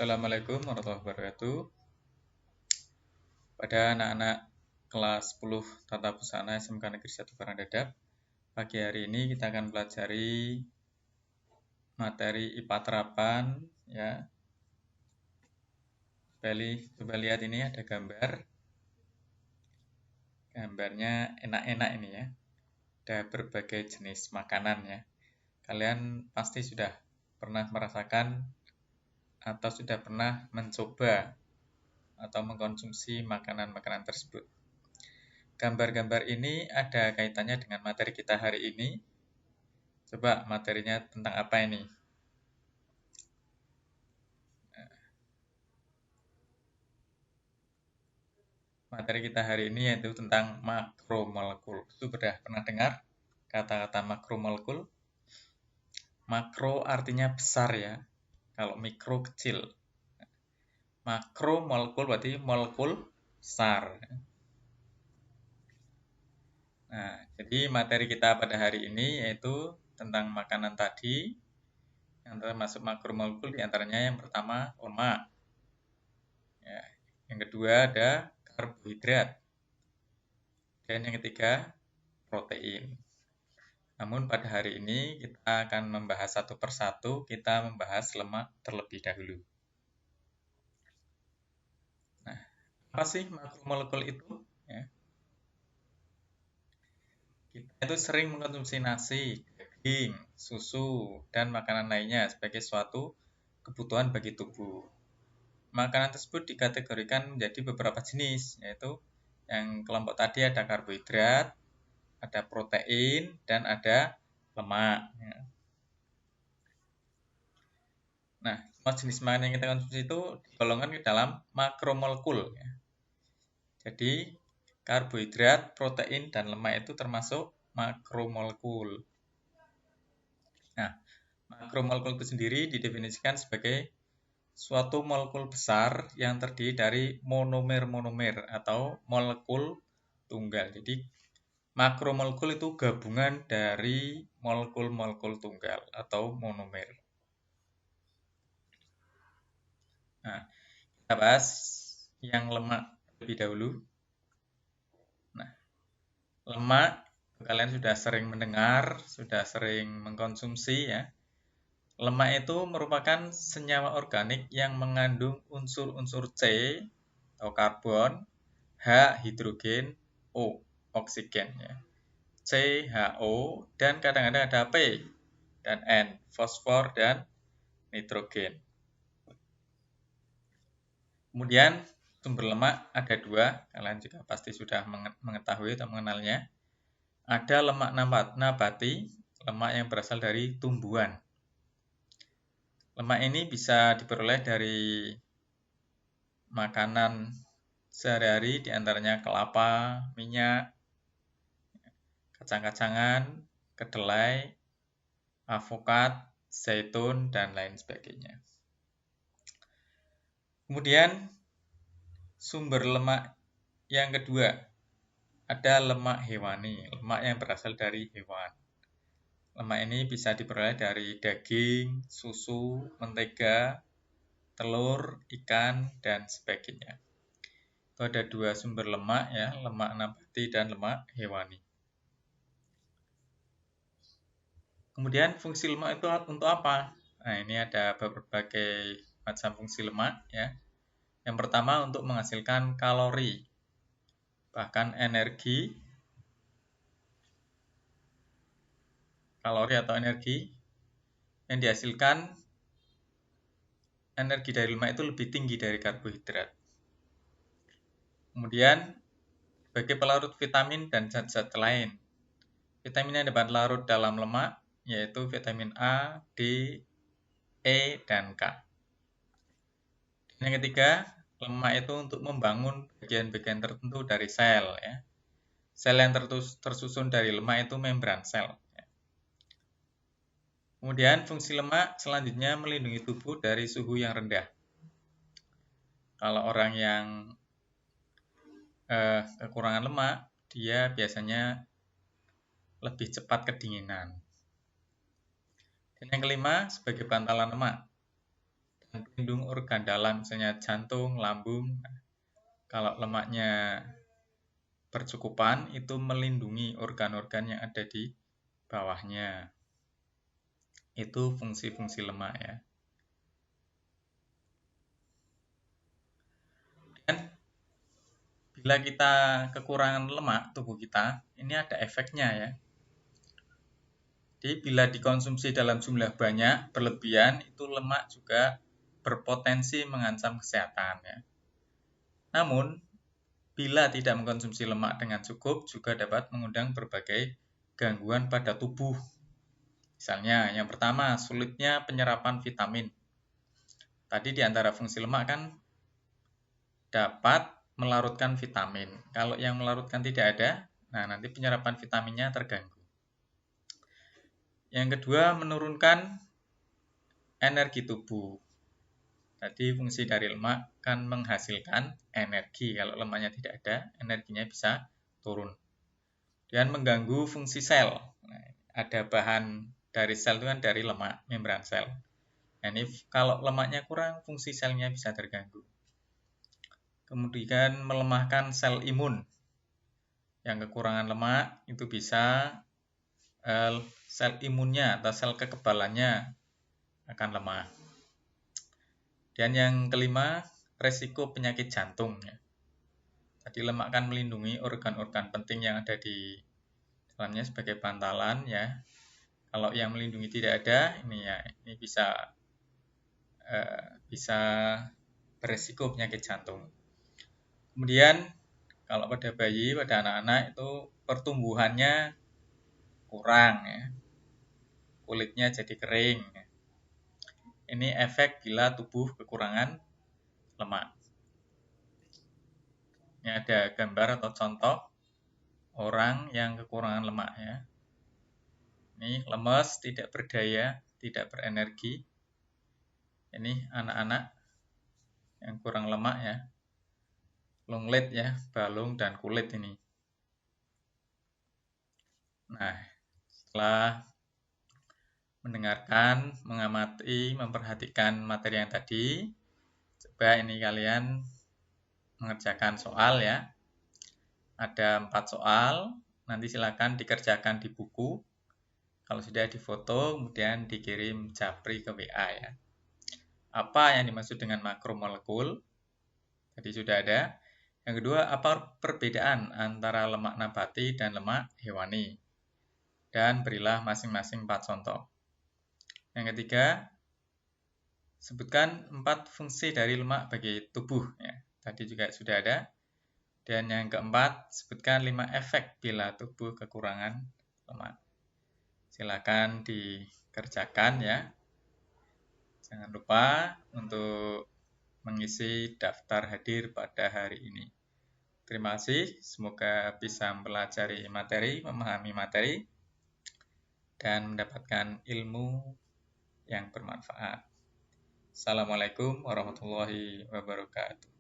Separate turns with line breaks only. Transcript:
Assalamualaikum warahmatullahi wabarakatuh. Pada anak-anak kelas 10 Tata Busana SMK Negeri 1 Karangdadap, pagi hari ini kita akan pelajari materi IPA terapan ya. Coba lihat ini ada gambar. Gambarnya enak-enak ini ya. Ada berbagai jenis makanan ya. Kalian pasti sudah pernah merasakan atau sudah pernah mencoba atau mengkonsumsi makanan-makanan tersebut. Gambar-gambar ini ada kaitannya dengan materi kita hari ini. Coba materinya tentang apa ini? Materi kita hari ini yaitu tentang makromolekul. Itu sudah pernah dengar kata-kata makromolekul? Makro artinya besar ya. Kalau mikro kecil. Makromolekul berarti molekul besar. Nah, jadi materi kita pada hari ini yaitu tentang makanan tadi, yang termasuk makromolekul, diantaranya yang pertama lemak, ya, yang kedua ada karbohidrat, dan yang ketiga protein. Namun pada hari ini kita akan membahas satu persatu, kita membahas lemak terlebih dahulu. Nah, apa sih makromolekul itu? Ya. Kita itu sering mengkonsumsi nasi, daging, susu, dan makanan lainnya sebagai suatu kebutuhan bagi tubuh. Makanan tersebut dikategorikan menjadi beberapa jenis, yaitu yang kelompok tadi ada karbohidrat, ada protein, dan ada lemak. Nah, semua jenis makanan yang kita konsumsi itu digolongkan ke dalam makromolekul. Jadi, karbohidrat, protein, dan lemak itu termasuk makromolekul. Nah, makromolekul itu sendiri didefinisikan sebagai suatu molekul besar yang terdiri dari monomer-monomer atau molekul tunggal. Jadi, makromolekul itu gabungan dari molekul-molekul tunggal atau monomer. Nah, kita bahas yang lemak lebih dahulu. Nah, lemak kalian sudah sering mendengar, sudah sering mengkonsumsi ya. Lemak itu merupakan senyawa organik yang mengandung unsur-unsur C atau karbon, H hidrogen, O oksigen ya. C HO dan kadang-kadang ada P dan N fosfor dan nitrogen. Kemudian sumber lemak ada dua, kalian juga pasti sudah mengetahui atau mengenalnya. Ada lemak nabati, lemak yang berasal dari tumbuhan. Lemak ini bisa diperoleh dari makanan sehari-hari, diantaranya kelapa, minyak, kacang-kacangan, kedelai, avokat, zaitun, dan lain sebagainya. Kemudian sumber lemak yang kedua, ada lemak hewani, lemak yang berasal dari hewan. Lemak ini bisa diperoleh dari daging, susu, mentega, telur, ikan, dan sebagainya. Itu ada dua sumber lemak ya, lemak nabati dan lemak hewani. Kemudian fungsi lemak itu untuk apa? Nah, ini ada berbagai macam fungsi lemak ya. Yang pertama untuk menghasilkan kalori, bahkan energi atau energi yang dihasilkan, energi dari lemak itu lebih tinggi dari karbohidrat. Kemudian sebagai pelarut vitamin dan zat-zat lain. Vitamin yang dapat larut dalam lemak yaitu vitamin A, D, E, dan K. Dan yang ketiga, lemak itu untuk membangun bagian-bagian tertentu dari sel ya. Sel yang tersusun dari lemak itu membran sel. Kemudian fungsi lemak selanjutnya melindungi tubuh dari suhu yang rendah. Kalau orang yang kekurangan lemak, dia biasanya lebih cepat kedinginan. Dan yang kelima, sebagai bantalan lemak. dan pelindung organ dalam, misalnya jantung, lambung. Kalau lemaknya bercukupan, itu melindungi organ-organ yang ada di bawahnya. Itu fungsi-fungsi lemak ya. Dan bila kita kekurangan lemak tubuh kita, ini ada efeknya ya. Jadi bila dikonsumsi dalam jumlah banyak, berlebihan, itu lemak juga berpotensi mengancam kesehatan ya. Namun, bila tidak mengkonsumsi lemak dengan cukup, juga dapat mengundang berbagai gangguan pada tubuh. Misalnya, yang pertama, sulitnya penyerapan vitamin. Tadi di antara fungsi lemak kan dapat melarutkan vitamin. Kalau yang melarutkan tidak ada, nah nanti penyerapan vitaminnya terganggu. Yang kedua, menurunkan energi tubuh. Tadi fungsi dari lemak kan menghasilkan energi. Kalau lemaknya tidak ada, energinya bisa turun. Dan mengganggu fungsi sel. Nah, ada bahan dari sel itu kan dari lemak, membran sel. Nah, ini kalau lemaknya kurang, fungsi selnya bisa terganggu. Kemudian melemahkan sel imun. Yang kekurangan lemak itu bisa sel imunnya atau sel kekebalannya akan lemah. Dan yang kelima, resiko penyakit jantung. Tadi lemak kan melindungi organ-organ penting yang ada di dalamnya sebagai bantalan ya. Kalau yang melindungi tidak ada, ini ya, ini bisa beresiko penyakit jantung. Kemudian kalau pada bayi, pada anak-anak itu pertumbuhannya kurang ya. Kulitnya jadi kering. Ini efek bila tubuh kekurangan lemak. Ini ada gambar atau contoh orang yang kekurangan lemak ya. Ini lemes, tidak berdaya, tidak berenergi. Ini anak-anak yang kurang lemak ya. Lunglet ya, balung dan kulit ini. Nah, setelah mendengarkan, mengamati, memperhatikan materi yang tadi, coba ini kalian mengerjakan soal ya. Ada 4 soal, nanti silakan dikerjakan di buku. Kalau sudah difoto, kemudian dikirim japri ke WA ya. Apa yang dimaksud dengan makromolekul? Tadi sudah ada. Yang kedua, apa perbedaan antara lemak nabati dan lemak hewani? Dan berilah masing-masing 4 contoh. Yang ketiga, sebutkan 4 fungsi dari lemak bagi tubuh. Ya. Tadi juga sudah ada. Dan yang keempat, sebutkan 5 efek bila tubuh kekurangan lemak. Silakan dikerjakan ya. Jangan lupa untuk mengisi daftar hadir pada hari ini. Terima kasih, semoga bisa mempelajari materi, memahami materi, dan mendapatkan ilmu yang bermanfaat. Assalamualaikum warahmatullahi wabarakatuh.